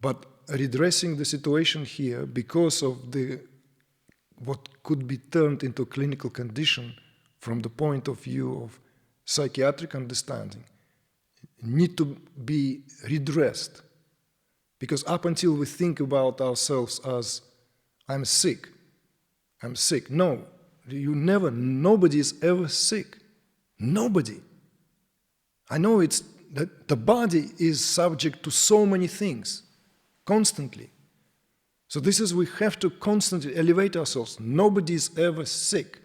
But redressing the situation here because of what could be turned into a clinical condition from the point of view of psychiatric understanding need to be redressed. Because up until we think about ourselves as, I'm sick. No, nobody is ever sick. Nobody. I know it's that the body is subject to so many things, constantly. So we have to constantly elevate ourselves. Nobody is ever sick.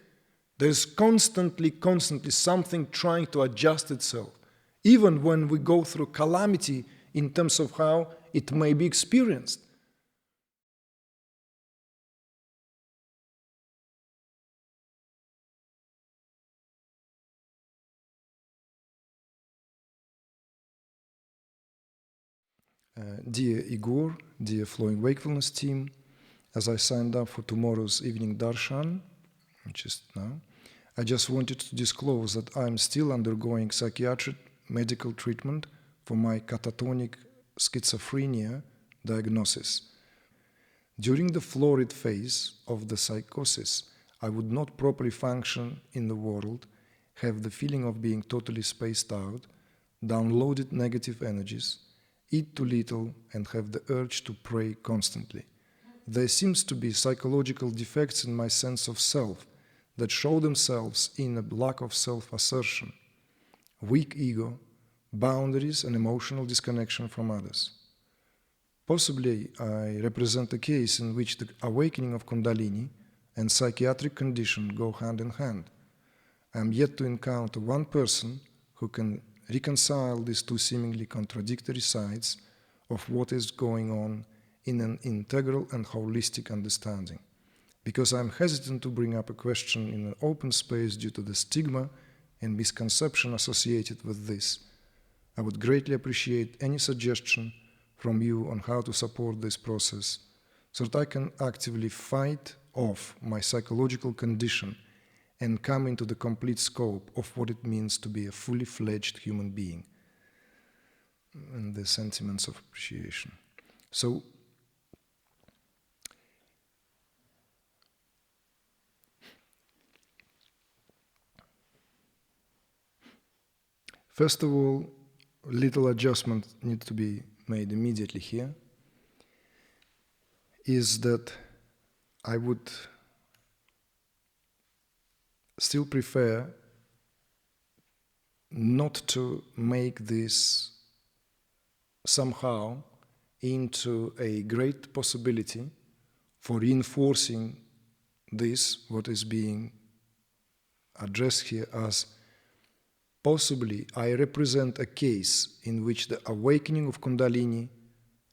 There's constantly something trying to adjust itself. Even when we go through calamity in terms of how it may be experienced. Dear Igor, dear Flowing Wakefulness team, as I signed up for tomorrow's evening darshan, which is now, I just wanted to disclose that I'm still undergoing psychiatric medical treatment for my catatonic schizophrenia diagnosis. During the florid phase of the psychosis, I would not properly function in the world, have the feeling of being totally spaced out, downloaded negative energies, eat too little, and have the urge to pray constantly. There seems to be psychological defects in my sense of self that show themselves in a lack of self-assertion, weak ego, boundaries, and emotional disconnection from others. Possibly, I represent a case in which the awakening of Kundalini and psychiatric condition go hand in hand. I am yet to encounter one person who can reconcile these two seemingly contradictory sides of what is going on in an integral and holistic understanding. Because I'm hesitant to bring up a question in an open space due to the stigma and misconception associated with this, I would greatly appreciate any suggestion from you on how to support this process so that I can actively fight off my psychological condition and come into the complete scope of what it means to be a fully fledged human being. And the sentiments of appreciation. So, first of all, little adjustment needs to be made immediately here, is that I would still prefer not to make this somehow into a great possibility for reinforcing this, what is being addressed here as possibly I represent a case in which the awakening of Kundalini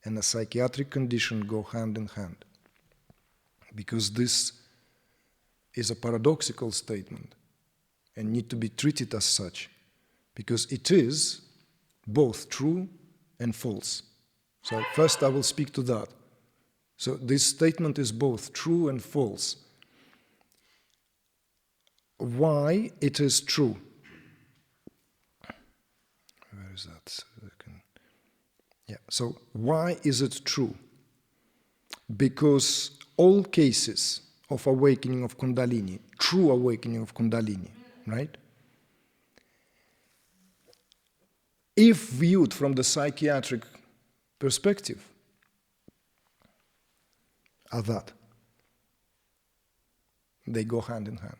and a psychiatric condition go hand in hand. Because this is a paradoxical statement and need to be treated as such, because it is both true and false. So first I will speak to that. So this statement is both true and false. Why it is true? Where is that? Yeah. So why is it true? Because all cases of awakening of Kundalini, true awakening of Kundalini, right? If viewed from the psychiatric perspective, are that. They go hand in hand.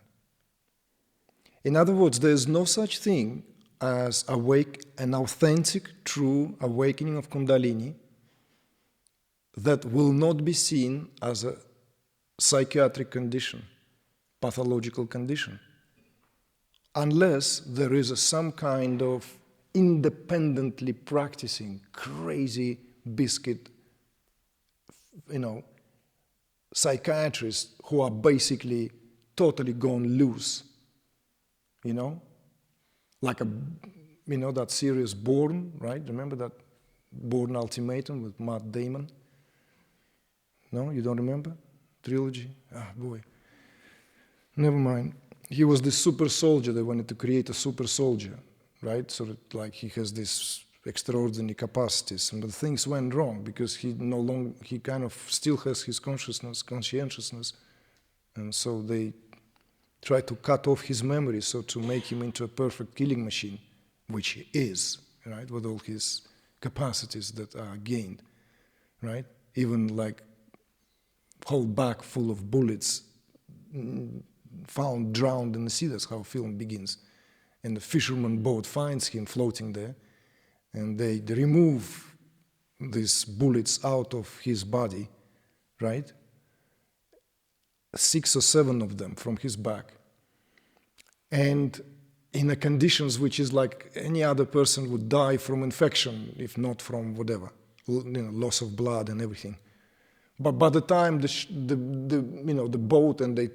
In other words, there is no such thing as an authentic, true awakening of Kundalini that will not be seen as a psychiatric condition, pathological condition, unless there is some kind of independently practicing crazy biscuit, psychiatrists who are basically totally gone loose, like that series Bourne, right? Remember that Bourne Ultimatum with Matt Damon? No, you don't remember? Trilogy? Ah, boy. Never mind. He was this super soldier. They wanted to create a super soldier, right? So that, like, he has this extraordinary capacities, and the things went wrong because he kind of still has his conscientiousness, and so they try to cut off his memory, so to make him into a perfect killing machine, which he is, right, with all his capacities that are gained, right? Even like whole bag full of bullets found drowned in the Cedars, how film begins. And the fisherman boat finds him floating there, and they remove these bullets out of his body, right? 6 or 7 of them from his back. And in the conditions which is like any other person would die from infection, if not from whatever, loss of blood and everything. But by the time the boat and they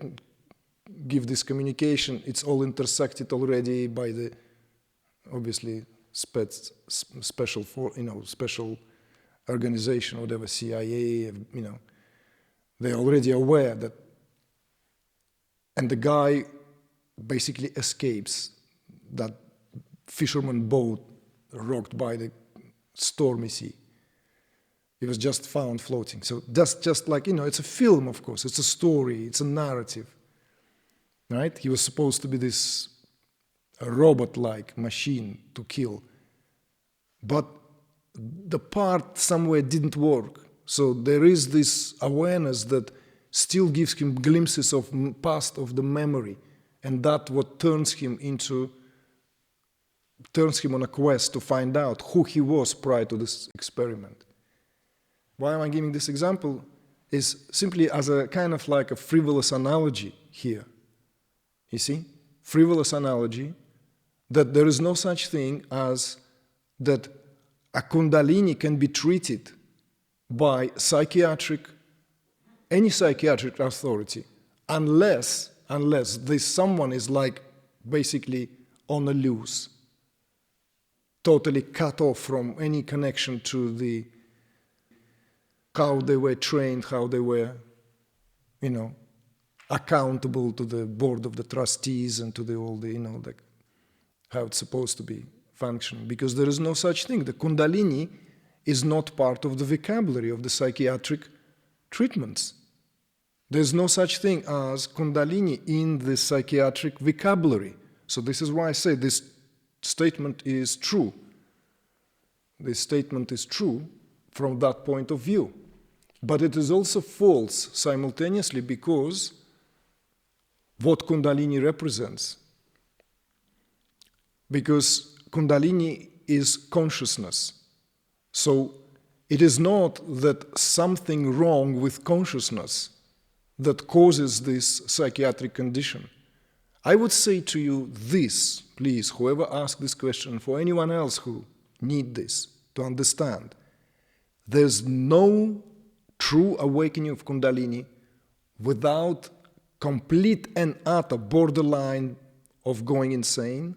give this communication, it's all intersected already by the obviously special organization, whatever, CIA, they're already aware that, and the guy basically escapes that fisherman boat rocked by the stormy sea. He was just found floating. So that's just like, it's a film, of course. It's a story. It's a narrative, right? He was supposed to be this robot-like machine to kill. But the part somewhere didn't work. So there is this awareness that still gives him glimpses of past of the memory. And that what turns him on a quest to find out who he was prior to this experiment. Why am I giving this example? Is simply as a kind of like a frivolous analogy here. You see? Frivolous analogy that there is no such thing as that a Kundalini can be treated by any psychiatric authority unless this someone is like basically on a loose, totally cut off from any connection to the how they were trained, how they were, accountable to the board of the trustees and to how it's supposed to be functioning. Because there is no such thing. The Kundalini is not part of the vocabulary of the psychiatric treatments. There's no such thing as Kundalini in the psychiatric vocabulary. So this is why I say this statement is true. This statement is true from that point of view. But it is also false simultaneously because what Kundalini represents. Because Kundalini is consciousness. So it is not that something wrong with consciousness that causes this psychiatric condition. I would say to you this, please, whoever asked this question, for anyone else who need this to understand, there's no true awakening of Kundalini without complete and utter borderline of going insane,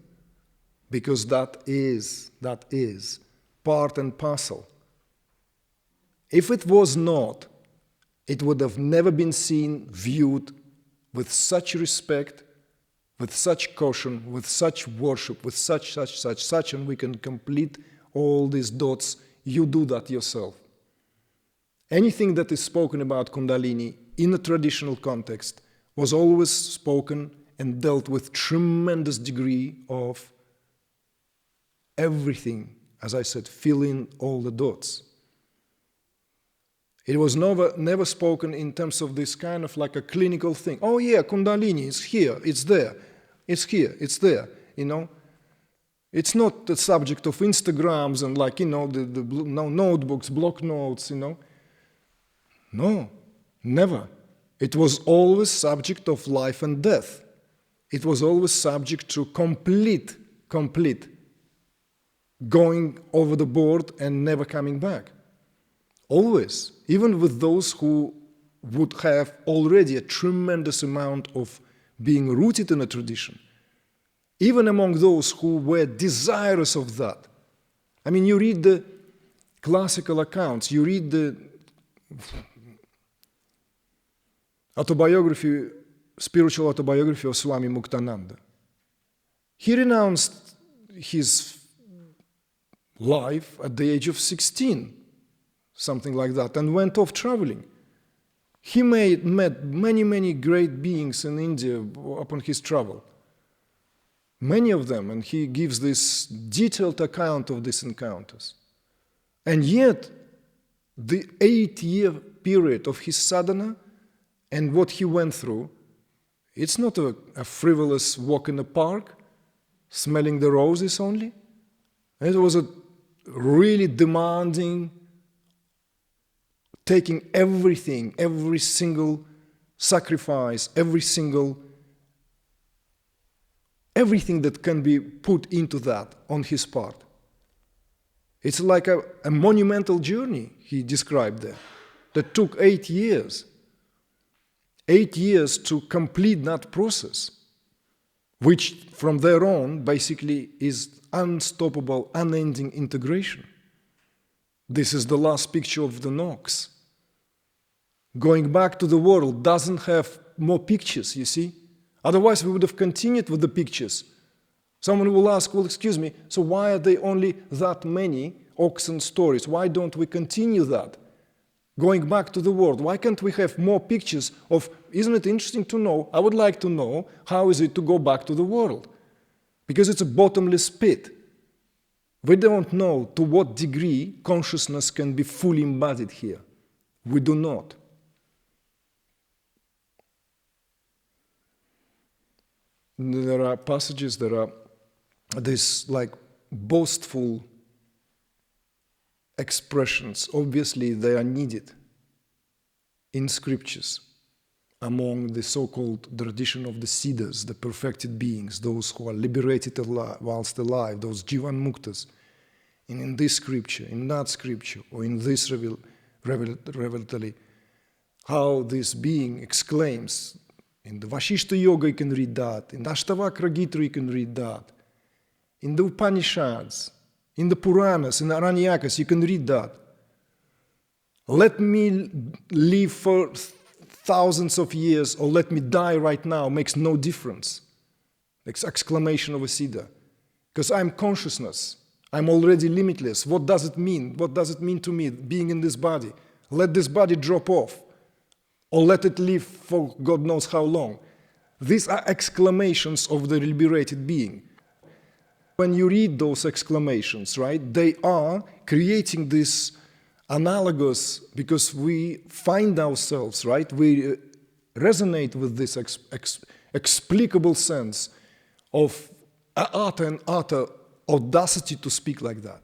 because that is part and parcel. If it was not, it would have never been seen, viewed with such respect, with such caution, with such worship, with such, and we can complete all these dots. You do that yourself. Anything that is spoken about Kundalini in a traditional context was always spoken and dealt with tremendous degree of everything, as I said, fill in all the dots. It was never spoken in terms of this kind of like a clinical thing. Oh yeah, Kundalini is here, it's there, it's here, it's there, It's not the subject of Instagrams and the notebooks, block notes, No, never. It was always subject of life and death. It was always subject to complete, going over the board and never coming back. Always. Even with those who would have already a tremendous amount of being rooted in a tradition. Even among those who were desirous of that. I mean, you read the classical accounts, you read the spiritual autobiography of Swami Muktananda. He renounced his life at the age of 16, something like that, and went off traveling. He met many, many great beings in India upon his travel. Many of them, and he gives this detailed account of these encounters. And yet, the 8-year period of his sadhana and what he went through, it's not a frivolous walk in the park, smelling the roses only. It was a really demanding, taking everything, every single sacrifice, everything that can be put into that on his part. It's like a monumental journey, he described there, that took 8 years. 8 years to complete that process, which from there on basically is unstoppable, unending integration. This is the last picture of the Nox. Going back to the world doesn't have more pictures, you see? Otherwise, we would have continued with the pictures. Someone will ask, well, excuse me, so why are there only that many oxen stories? Why don't we continue that? Going back to the world, why can't we have more pictures of, isn't it interesting to know, I would like to know, how is it to go back to the world? Because it's a bottomless pit. We don't know to what degree consciousness can be fully embodied here. We do not. There are passages, there are these like boastful expressions. Obviously, they are needed in scriptures among the so-called tradition of the Cedars, the perfected beings, those who are liberated whilst alive, those Jivan Muktas. And in this scripture, in that scripture, or in this revelatory, how this being exclaims. In the Vashishta Yoga you can read that, in the Ashtavakra Gita you can read that, in the Upanishads, in the Puranas, in the Aranyakas you can read that. Let me live for thousands of years or let me die right now makes no difference. Exclamation of a Siddha. Because I'm consciousness. I'm already limitless. What does it mean? What does it mean to me being in this body? Let this body drop off. Or let it live for God knows how long. These are exclamations of the liberated being. When you read those exclamations, right, they are creating this analogous, because we find ourselves, right, we resonate with this explicable sense of utter and utter audacity to speak like that.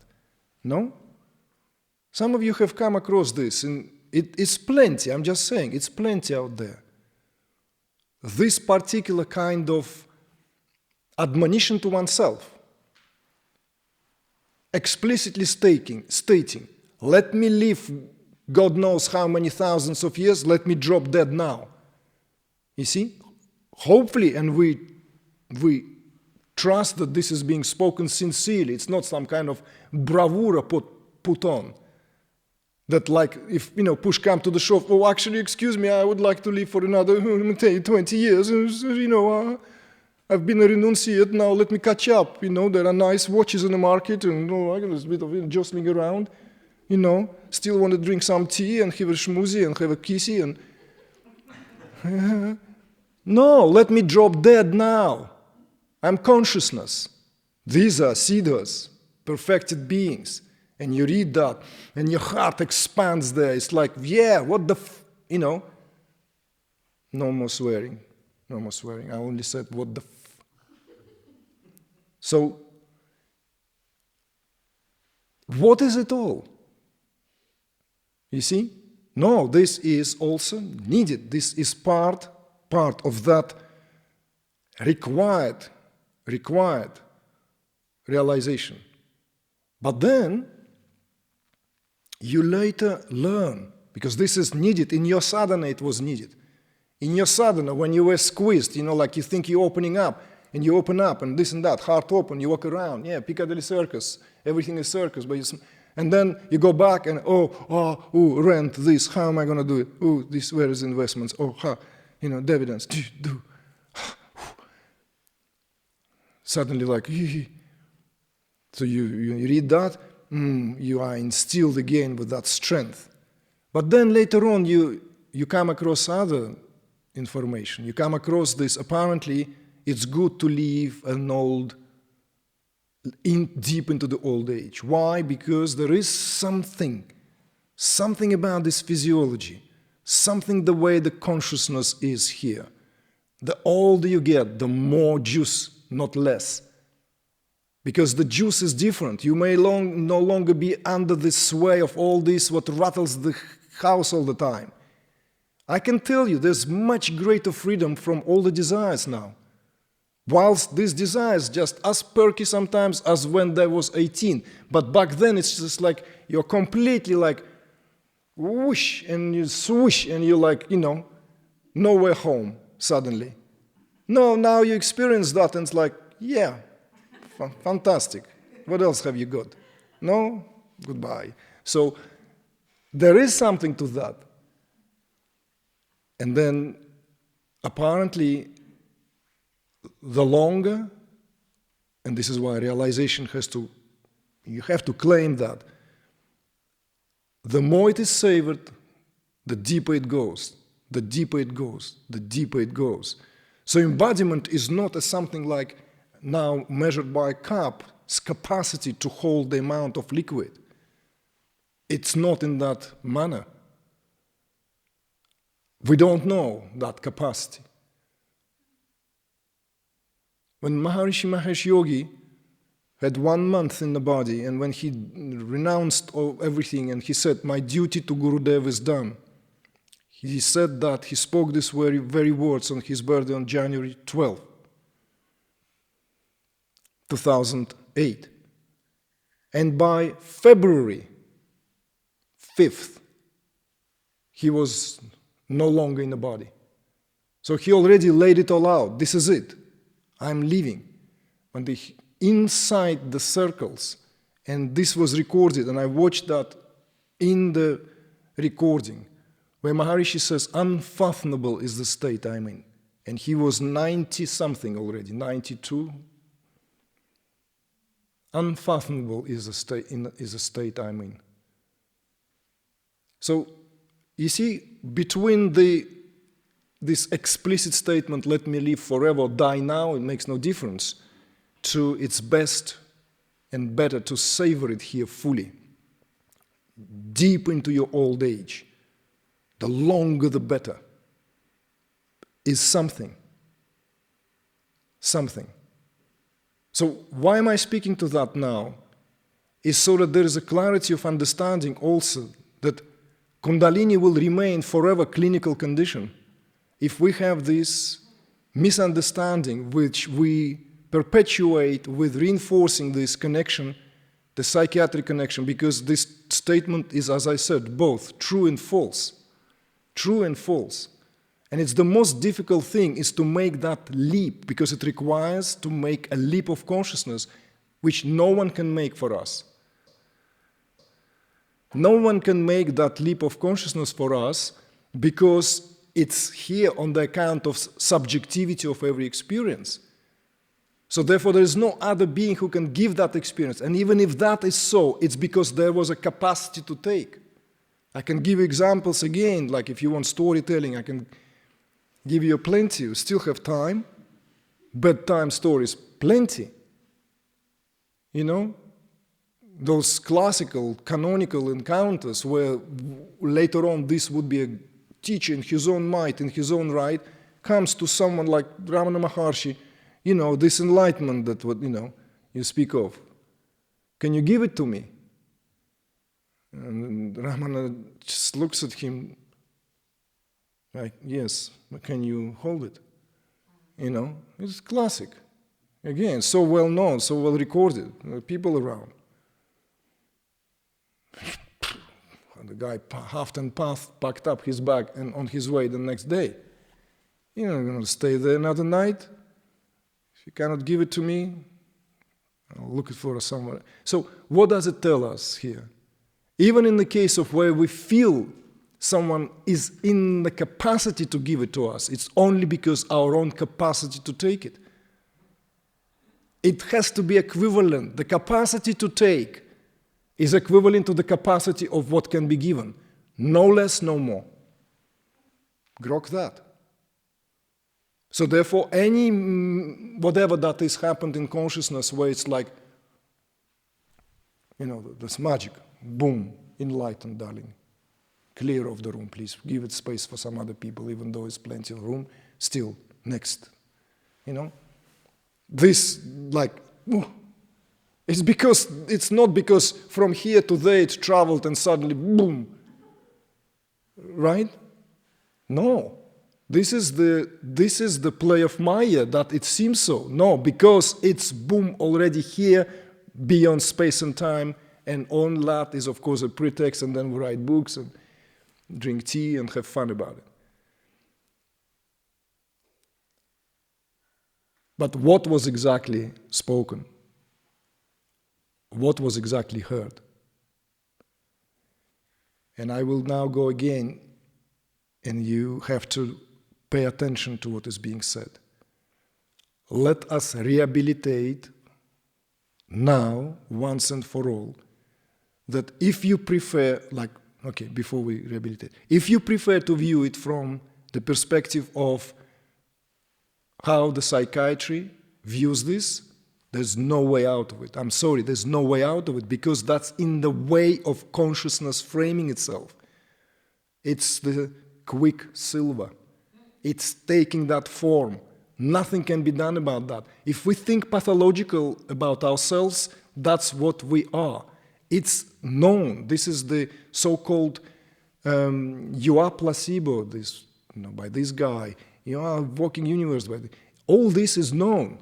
No? Some of you have come across this, and it's plenty, I'm just saying, it's plenty out there. This particular kind of admonition to oneself, explicitly stating, let me live God knows how many thousands of years, let me drop dead now. You see? Hopefully, and we trust that this is being spoken sincerely, it's not some kind of bravura put on. That like, if, push come to the shove, oh, actually, excuse me, I would like to live for another 20 years, I've been a renunciate, now let me catch up, there are nice watches in the market, and there's a bit of jostling around, still want to drink some tea and have a schmoozy and have a kissy, and... No, let me drop dead now. I'm consciousness. These are Cedars, perfected beings. And you read that, and your heart expands there. It's like, yeah, what the No more swearing. No more swearing. I only said, what the So, what is it all? You see? No, this is also needed. This is part of that required realization. But then, you later learn, because this is needed. In your sadhana, it was needed. In your sadhana, when you were squeezed, like you think you're opening up, and you open up, and this and that, heart open, you walk around, yeah, Piccadilly Circus, everything is circus, but and then you go back and, rent this, how am I going to do it? This, where is investments? Dividends, do. Suddenly like, so you read that, you are instilled again with that strength. But then later on, you come across other information. You come across this, apparently, it's good to live deep into the old age. Why? Because there is something about this physiology, something the way the consciousness is here. The older you get, the more juice, not less. Because the juice is different. You may no longer be under the sway of all this, what rattles the house all the time. I can tell you, there's much greater freedom from all the desires now. Whilst these desires just as perky sometimes as when I was 18. But back then it's just like you're completely like whoosh and you swoosh and you're like, nowhere home suddenly. No, now you experience that and it's like, yeah, fantastic. What else have you got? No? Goodbye. So there is something to that. And then apparently the longer, and this is why realization you have to claim that, the more it is savored, the deeper it goes, the deeper it goes, the deeper it goes. So embodiment is not something like now measured by a cup's capacity to hold the amount of liquid. It's not in that manner. We don't know that capacity. When Maharishi Mahesh Yogi had 1 month in the body, and when he renounced everything and he said, my duty to Gurudev is done, he said that, he spoke these very words on his birthday on January 12, 2008. And by February 5th, he was no longer in the body. So he already laid it all out. This is it. I'm leaving. And inside the circles, and this was recorded, and I watched that in the recording, where Maharishi says, unfathomable is the state I'm in. And he was 90-something already, 92. Unfathomable is the state I'm in. So, you see, between this explicit statement, let me live forever, die now, it makes no difference, to it's best and better to savor it here fully, deep into your old age. The longer the better, is something. Something. So why am I speaking to that now? Is so that there is a clarity of understanding also that Kundalini will remain forever clinical condition if we have this misunderstanding which we perpetuate with reinforcing this connection, the psychiatric connection, because this statement is, as I said, both true and false. True and false. And it's the most difficult thing is to make that leap, because it requires to make a leap of consciousness which no one can make for us. No one can make that leap of consciousness for us because it's here on the account of subjectivity of every experience. So therefore there is no other being who can give that experience. And even if that is so, it's because there was a capacity to take. I can give you examples again, like if you want storytelling, I can give you plenty. You still have time. Bedtime stories, plenty. You know? Those classical, canonical encounters where later on this would be a teacher in his own might, in his own right, comes to someone like Ramana Maharshi, you know, this enlightenment that what, you know, you speak of. Can you give it to me? And Ramana just looks at him like, yes, but can you hold it? You know, it's classic. Again, so well known, so well recorded, people around. The guy huffed and puffed, packed up his bag and on his way the next day. You're not going to stay there another night. If you cannot give it to me, I'll look for somewhere. So what does it tell us here? Even in the case of where we feel someone is in the capacity to give it to us, it's only because our own capacity to take it. It has to be equivalent. The capacity to take is equivalent to the capacity of what can be given. No less, no more. Grok that. So therefore, whatever that is happened in consciousness where it's like, this magic, boom, enlightened, darling. Clear of the room, please. Give it space for some other people, even though there's plenty of room. Still, next. This, it's not because from here to there it traveled and suddenly, boom. Right? No. This is the play of Maya that it seems so. No, because it's boom already here, beyond space and time, and on that is of course a pretext, and then we write books and drink tea and have fun about it. But what was exactly spoken? What was exactly heard? And I will now go again, and you have to pay attention to what is being said. Let us rehabilitate now, once and for all, that if you prefer, before we rehabilitate, if you prefer to view it from the perspective of how the psychiatry views this, there's no way out of it. I'm sorry, there's no way out of it, because that's in the way of consciousness framing itself. It's the quicksilver. It's taking that form. Nothing can be done about that. If we think pathological about ourselves, that's what we are. It's known. This is the so-called you are placebo, by this guy. You are a walking universe. All this is known.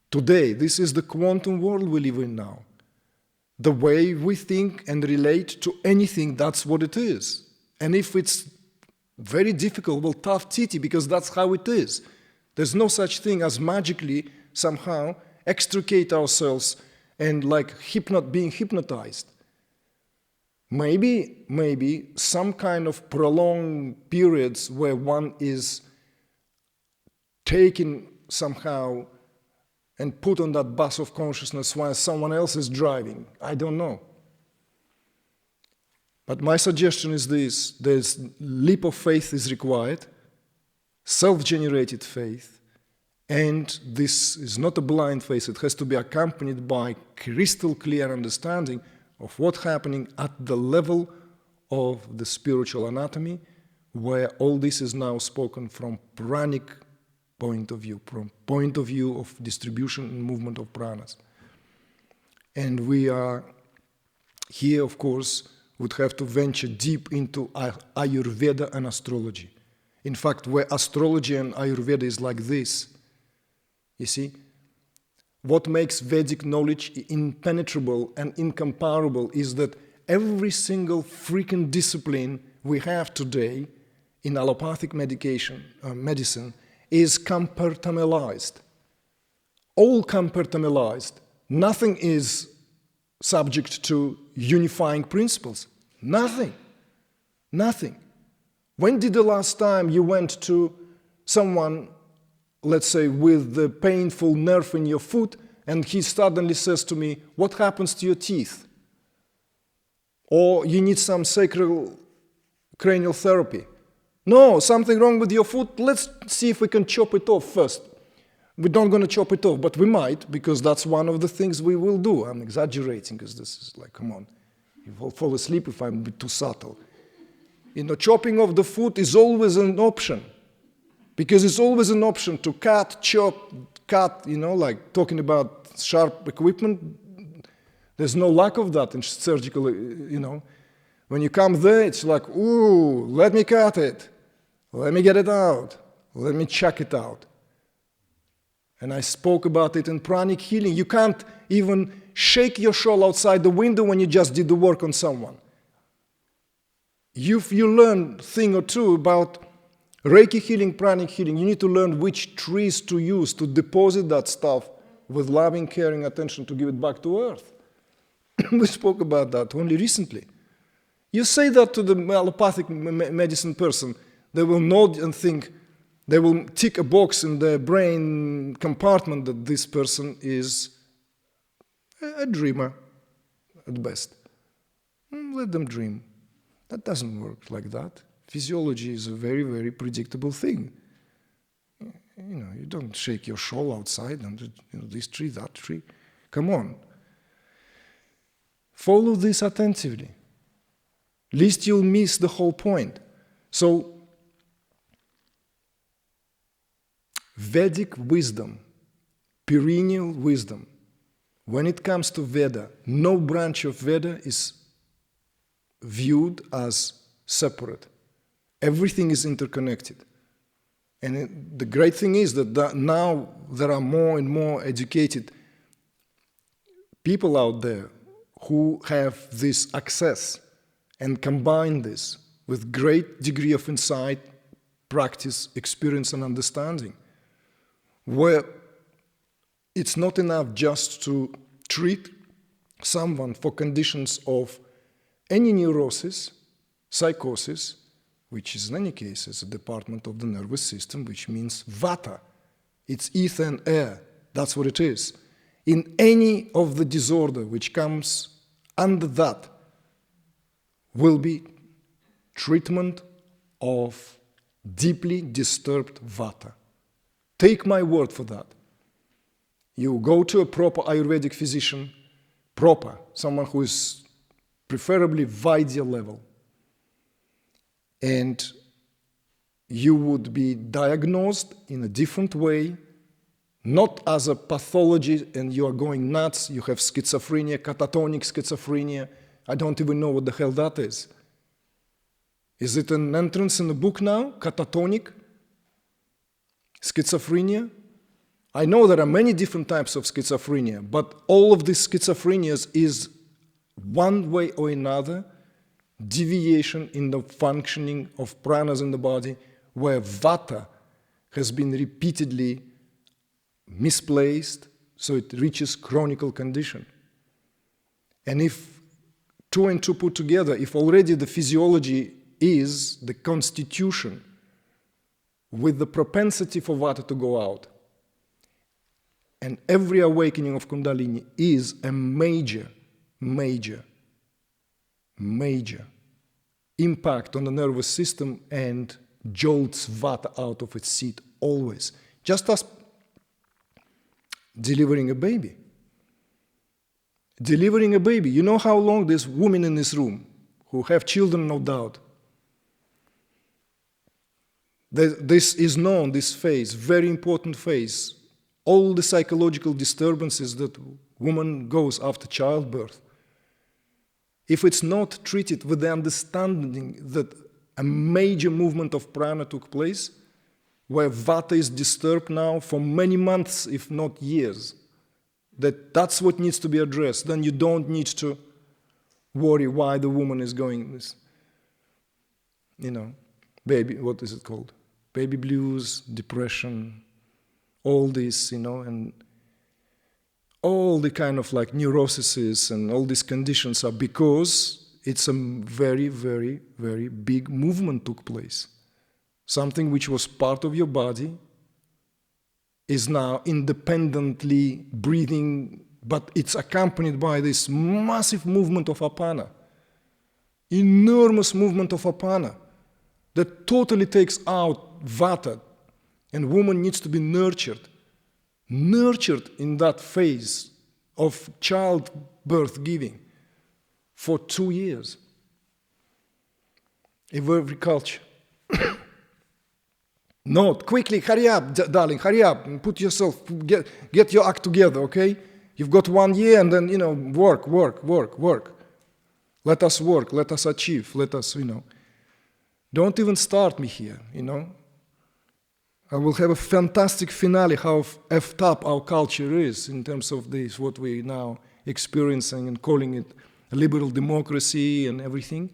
Today, this is the quantum world we live in now. The way we think and relate to anything, that's what it is. And if it's very difficult, well, tough titty, because that's how it is. There's no such thing as magically, somehow, extricate ourselves and being hypnotized. Maybe some kind of prolonged periods where one is taken somehow and put on that bus of consciousness while someone else is driving. I don't know. But my suggestion is this: there's leap of faith is required, self-generated faith, and this is not a blind faith. It has to be accompanied by crystal clear understanding of what's happening at the level of the spiritual anatomy, where all this is now spoken from pranic point of view, from point of view of distribution and movement of pranas. And we are here, of course, would have to venture deep into Ayurveda and astrology. In fact, where astrology and Ayurveda is like this, you see, what makes Vedic knowledge impenetrable and incomparable is that every single freaking discipline we have today in allopathic medicine is compartmentalized. All compartmentalized. Nothing is subject to unifying principles. Nothing. Nothing. When did the last time you went to someone, let's say, with the painful nerve in your foot, and he suddenly says to me, what happens to your teeth? Or you need some sacral cranial therapy. No, something wrong with your foot. Let's see if we can chop it off first. We're not going to chop it off, but we might, because that's one of the things we will do. I'm exaggerating, because this is like, come on. You will fall asleep if I'm a bit too subtle. Chopping off the foot is always an option. Because it's always an option to cut, chop, cut, like talking about sharp equipment. There's no lack of that in surgical, When you come there, it's like, ooh, let me cut it. Let me get it out. Let me check it out. And I spoke about it in pranic healing. You can't even shake your shawl outside the window when you just did the work on someone. If you learn a thing or two about Reiki healing, pranic healing, you need to learn which trees to use to deposit that stuff with loving, caring attention to give it back to earth. We spoke about that only recently. You say that to the allopathic medicine person, they will nod and think, they will tick a box in their brain compartment that this person is a dreamer at best. Let them dream. That doesn't work like that. Physiology is a very, very predictable thing. You don't shake your shawl outside and this tree, that tree. Come on. Follow this attentively. Least you'll miss the whole point. So, Vedic wisdom, perennial wisdom. When it comes to Veda, no branch of Veda is viewed as separate. Everything is interconnected. And the great thing is that now there are more and more educated people out there who have this access and combine this with great degree of insight, practice, experience, and understanding, where it's not enough just to treat someone for conditions of any neurosis, psychosis, which is in any case is a department of the nervous system, which means vata. It's ether and air. That's what it is. In any of the disorder which comes under that will be treatment of deeply disturbed vata. Take my word for that. You go to a proper Ayurvedic physician, someone who is preferably Vaidya level, and you would be diagnosed in a different way, not as a pathology and you are going nuts, you have schizophrenia, catatonic schizophrenia. I don't even know what the hell that is. Is it an entrance in the book now? Catatonic? Schizophrenia? I know there are many different types of schizophrenia, but all of these schizophrenias is one way or another deviation in the functioning of pranas in the body, where vata has been repeatedly misplaced, so it reaches chronic condition. And if 2 and 2 put together, if already the physiology is the constitution with the propensity for vata to go out, and every awakening of Kundalini is a major impact on the nervous system and jolts vata out of its seat always. Just as delivering a baby. Delivering a baby. You know how long this women in this room, who have children, no doubt, this is known, this phase, very important phase, all the psychological disturbances that woman goes after childbirth. If it's not treated with the understanding that a major movement of prana took place, where vata is disturbed now for many months, if not years, that's what needs to be addressed, then you don't need to worry why the woman is going this, baby, what is it called? Baby blues, depression, all this, and all the kind of like neuroses and all these conditions are because it's a very, very, very big movement took place. Something which was part of your body is now independently breathing, but it's accompanied by this massive movement of apana, enormous movement of apana that totally takes out vata, and woman needs to be nurtured in that phase of childbirth giving for 2 years. In every culture. Note, quickly, hurry up, darling, hurry up, put yourself, get your act together, okay? You've got 1 year and then, work. Let us work, let us achieve, let us, Don't even start me here, I will have a fantastic finale how effed up our culture is in terms of this, what we're now experiencing and calling it liberal democracy and everything,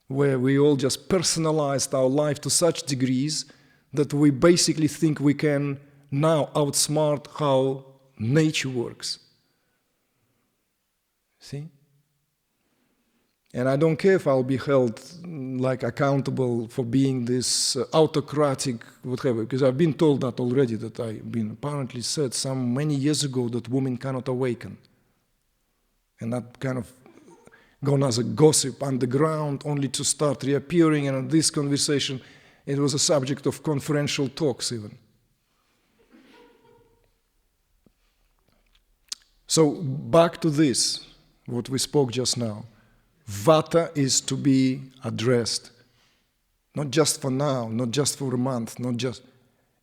where we all just personalized our life to such degrees that we basically think we can now outsmart how nature works. See? And I don't care if I'll be held accountable for being this autocratic, whatever, because I've been told that already, that I've been apparently said many years ago that women cannot awaken. And that kind of gone as a gossip underground, only to start reappearing. And in this conversation, it was a subject of conferential talks even. So back to this, what we spoke just now. Vata is to be addressed, not just for now, not just for a month, not just...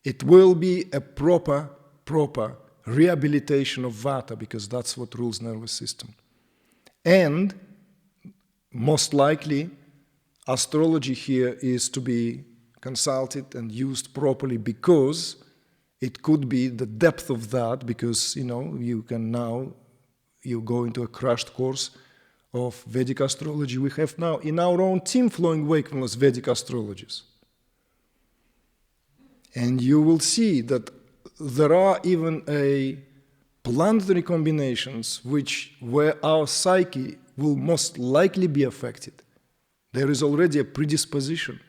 It will be a proper rehabilitation of Vata, because that's what rules nervous system. And most likely, astrology here is to be consulted and used properly, because it could be the depth of that, because, you know, you go into a crashed course of Vedic astrology. We have now in our own team Flowing Wakefulness Vedic astrologists. And you will see that there are even planetary combinations where our psyche will most likely be affected. There is already a predisposition.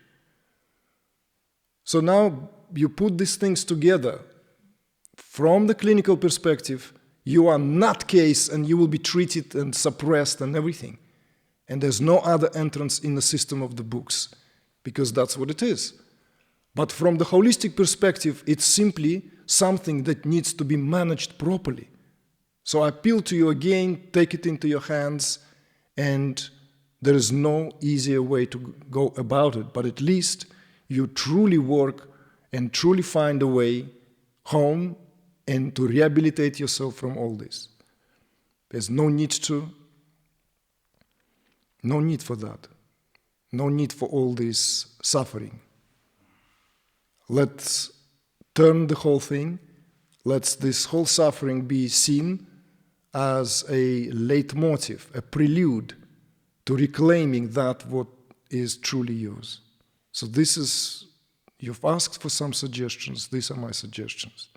So now you put these things together. From the clinical perspective, you are nutcase and you will be treated and suppressed and everything. And there's no other entrance in the system of the books, because that's what it is. But from the holistic perspective, it's simply something that needs to be managed properly. So I appeal to you again, take it into your hands, and there is no easier way to go about it, but at least you truly work and truly find a way home and to rehabilitate yourself from all this. There's no need for that. No need for all this suffering. Let's turn the whole thing. Let this whole suffering be seen as a leitmotif, a prelude to reclaiming that what is truly yours. So this is, you've asked for some suggestions, these are my suggestions,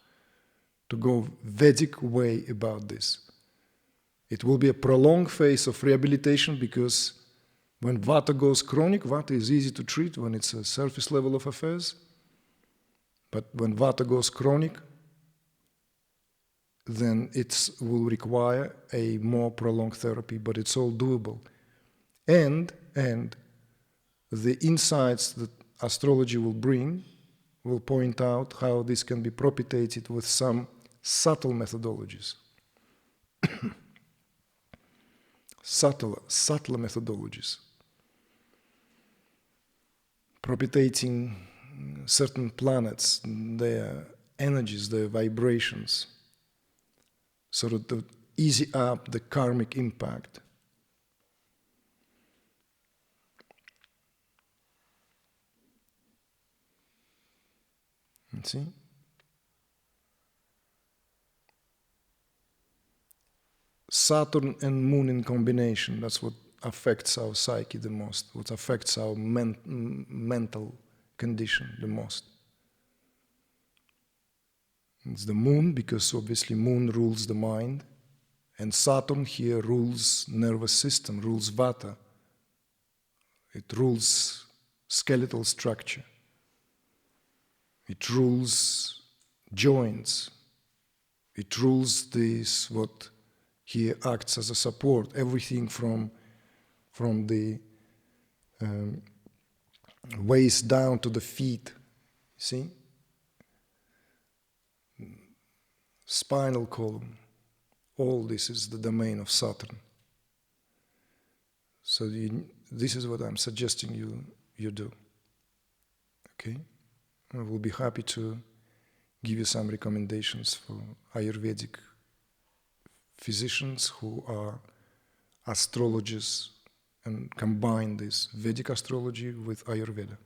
to go Vedic way about this. It will be a prolonged phase of rehabilitation, because when Vata goes chronic, Vata is easy to treat when it's a surface level of affairs. But when Vata goes chronic, then it will require a more prolonged therapy, but it's all doable. And the insights that astrology will bring will point out how this can be propagated with some subtle methodologies. subtler methodologies. Propagating certain planets, their energies, their vibrations, so that to ease up the karmic impact. You see? Saturn and Moon in combination, that's what affects our psyche the most, what affects our mental condition the most. It's the Moon, because obviously Moon rules the mind, and Saturn here rules nervous system, rules Vata. It rules skeletal structure. It rules joints. It rules this, what here acts as a support, everything from the waist down to the feet, see? Spinal column, all this is the domain of Saturn. So this is what I'm suggesting you do, okay? I will be happy to give you some recommendations for Ayurvedic physicians who are astrologers and combine this Vedic astrology with Ayurveda.